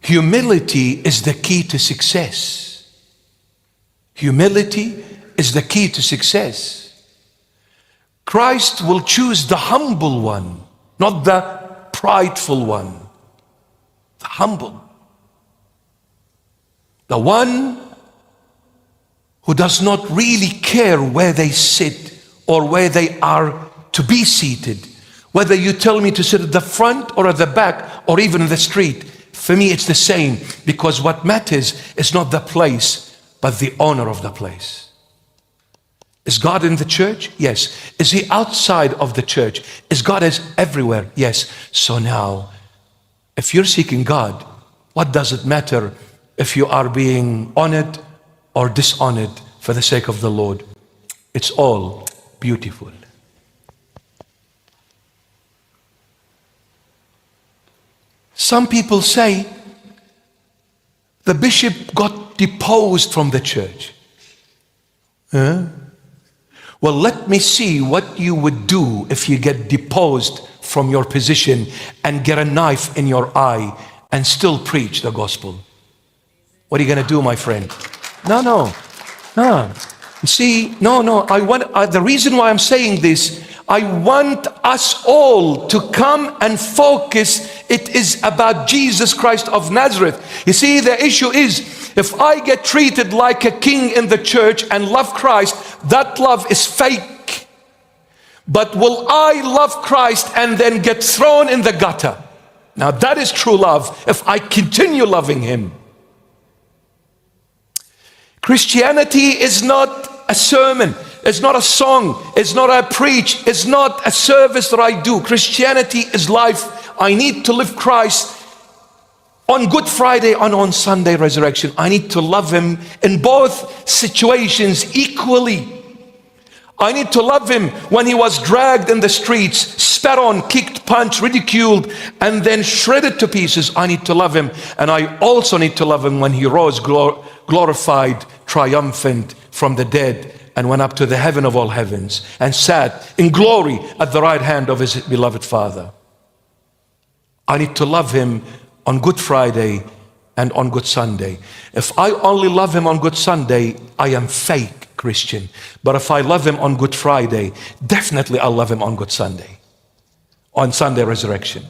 Humility is the key to success. Humility is the key to success. Christ will choose the humble one, not the prideful one. The humble. The one who does not really care where they sit or where they are to be seated. Whether you tell me to sit at the front or at the back or even in the street, for me it's the same, because what matters is not the place, but the owner of the place. Is God in the church? Yes. Is he outside of the church? Is God everywhere? Yes. So now, if you're seeking God, what does it matter if you are being honored or dishonored for the sake of the Lord? It's all beautiful. Some people say the bishop got deposed from the church. Well, let me see what you would do if you get deposed from your position and get a knife in your eye and still preach the gospel. What are you going to do, my friend? No. You see, the reason why I'm saying this, I want us all to come and focus. It is about Jesus Christ of Nazareth. You see, the issue is, if I get treated like a king in the church and love Christ, that love is fake. But will I love Christ and then get thrown in the gutter? Now that is true love, if I continue loving him. Christianity is not a sermon. It's not a song. It's not a preach. It's not a service that I do. Christianity is life. I need to live Christ on Good Friday and on Sunday resurrection. I need to love him in both situations equally. I need to love him when he was dragged in the streets, spat on, kicked, punched, ridiculed, and then shredded to pieces. I need to love him. And I also need to love him when he rose glorified, triumphant from the dead, and went up to the heaven of all heavens and sat in glory at the right hand of his beloved Father. I need to love him on Good Friday and on Good Sunday. If I only love him on Good Sunday, I am fake Christian. But if I love him on Good Friday, definitely I'll love him on Good Sunday, on Sunday resurrection.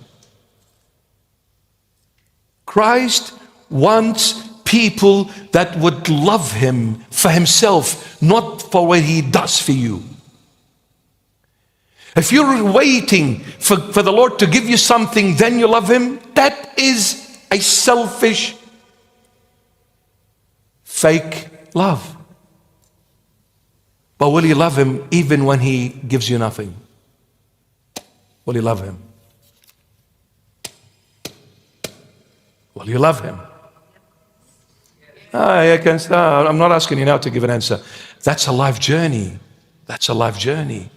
Christ wants people that would love him for himself, not for what he does for you. If you're waiting for the Lord to give you something, then you love him, that is a selfish, fake love. But will you love him even when he gives you nothing? Will you love him? Will you love him? I'm not asking you now to give an answer. That's a life journey. That's a life journey.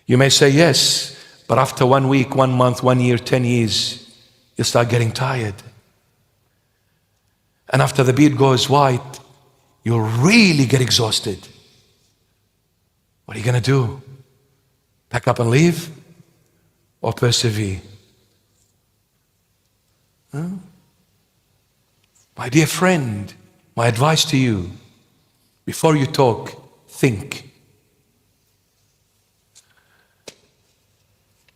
You may say yes, but after 1 week, 1 month, 1 year, 10 years, you start getting tired. And after the beard goes white, you'll really get exhausted. What are you going to do? Pack up and leave? Or persevere? My dear friend, my advice to you, before you talk, think.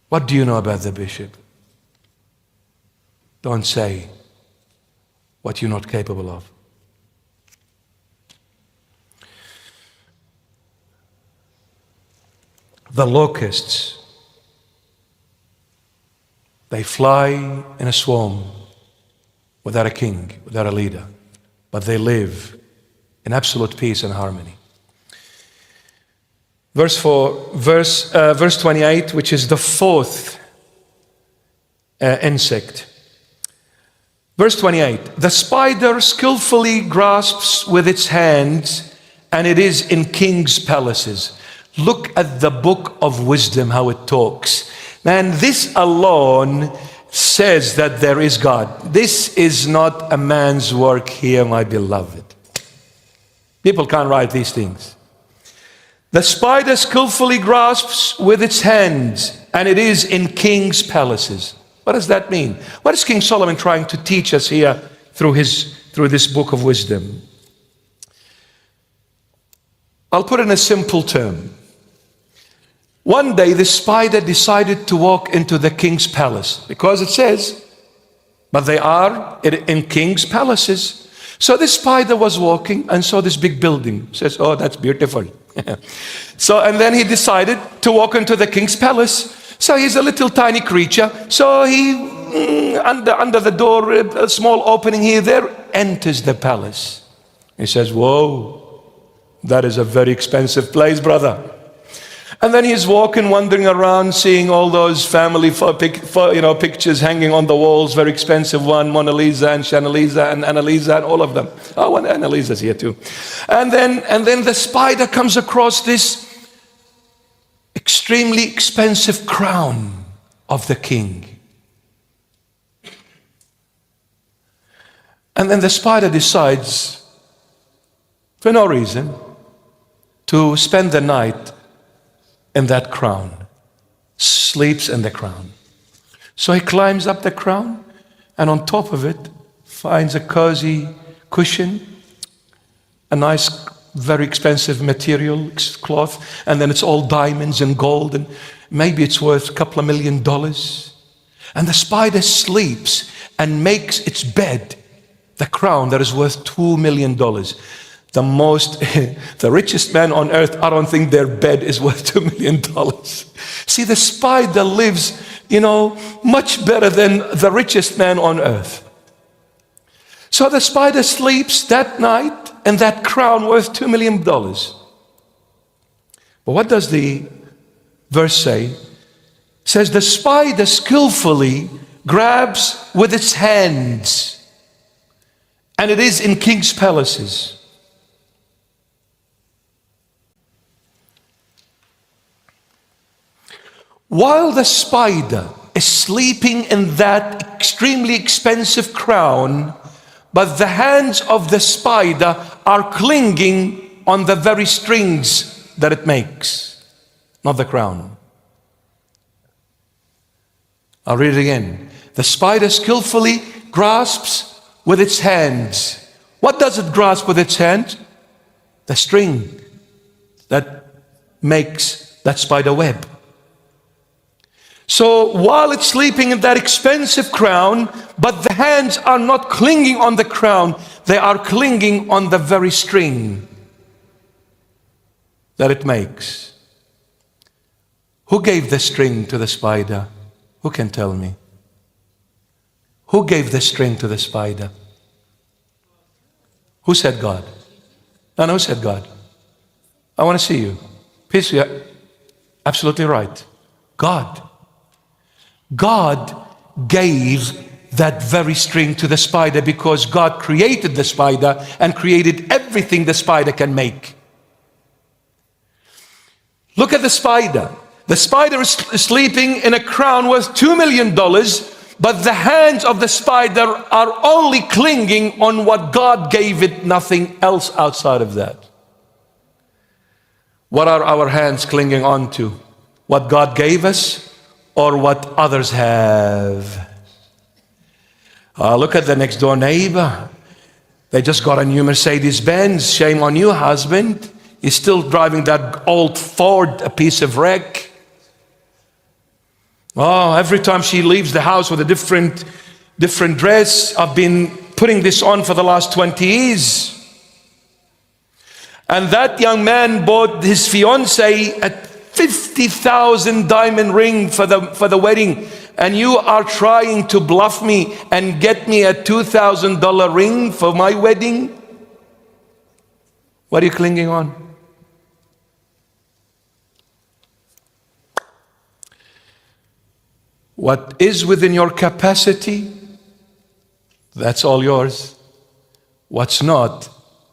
What do you know about the bishop? Don't say what you're not capable of. The locusts, they fly in a swarm without a king, without a leader, but they live in absolute peace and harmony. Verse 28, which is the fourth insect. Verse 28, the spider skillfully grasps with its hands, and it is in kings' palaces. Look at the book of wisdom, how it talks. Man, this alone says that there is God. This is not a man's work here, my beloved. People can't write these things. The spider skillfully grasps with its hands, and it is in kings' palaces. What does that mean? What is King Solomon trying to teach us here through this book of wisdom. I'll put it in a simple term. One day the spider decided to walk into the king's palace, because it says, but they are in king's palaces. So this spider was walking and saw this big building. Says, oh, that's beautiful. And then he decided to walk into the king's palace. So he's a little tiny creature. So he, under the door, a small opening here, there, enters the palace. He says, whoa, that is a very expensive place, brother. And then he's walking, wandering around, seeing all those family pictures hanging on the walls, very expensive one, Mona Lisa and Shanalisa and Annalisa and all of them. Oh, and Annalisa's here too. And then the spider comes across this extremely expensive crown of the king. And then the spider decides, for no reason, to spend the night in that crown, sleeps in the crown. So he climbs up the crown, and on top of it finds a cozy cushion, a nice, very expensive material, cloth, and then it's all diamonds and gold, and maybe it's worth a couple of $1 million. And the spider sleeps and makes its bed, the crown that is worth $2 million. The richest man on earth, I don't think their bed is worth $2 million. See, the spider lives, much better than the richest man on earth. So the spider sleeps that night in that crown worth $2 million. But what does the verse say? It says, the spider skillfully grabs with its hands, and it is in king's palaces. While the spider is sleeping in that extremely expensive crown, but the hands of the spider are clinging on the very strings that it makes, not the crown. I'll read it again. The spider skillfully grasps with its hands. What does it grasp with its hands? The string that makes that spider web. So while it's sleeping in that expensive crown, but the hands are not clinging on the crown, they are clinging on the very string that it makes. Who gave the string to the spider? Who can tell me? Who gave the string to the spider? Who said God? No, who said God? I want to see you. Peace, you're absolutely right. God. God gave that very string to the spider because God created the spider and created everything the spider can make. Look at the spider. The spider is sleeping in a crown worth $2 million, but the hands of the spider are only clinging on what God gave it, nothing else outside of that. What are our hands clinging on to? What God gave us? Or what others have? Look at the next door neighbor. They just got a new Mercedes-Benz. Shame on you, husband. You're still driving that old Ford, a piece of wreck. Oh, every time she leaves the house with a different dress. I've been putting this on for the last 20 years. And that young man bought his fiancée a $50,000 diamond ring for the wedding, and you are trying to bluff me and get me a $2,000 ring for my wedding? What are you clinging on? What is within your capacity, that's all yours. What's not,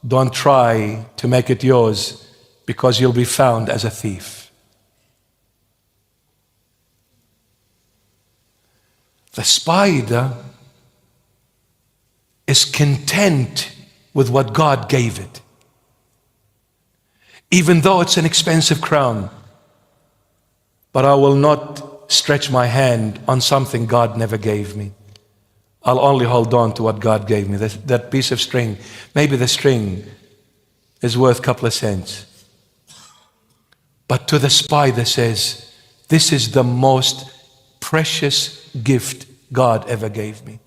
don't try to make it yours, because you'll be found as a thief. The spider is content with what God gave it, even though it's an expensive crown. But I will not stretch my hand on something God never gave me. I'll only hold on to what God gave me. That piece of string, maybe the string is worth a couple of cents. But to the spider says, this is the most precious gift God ever gave me.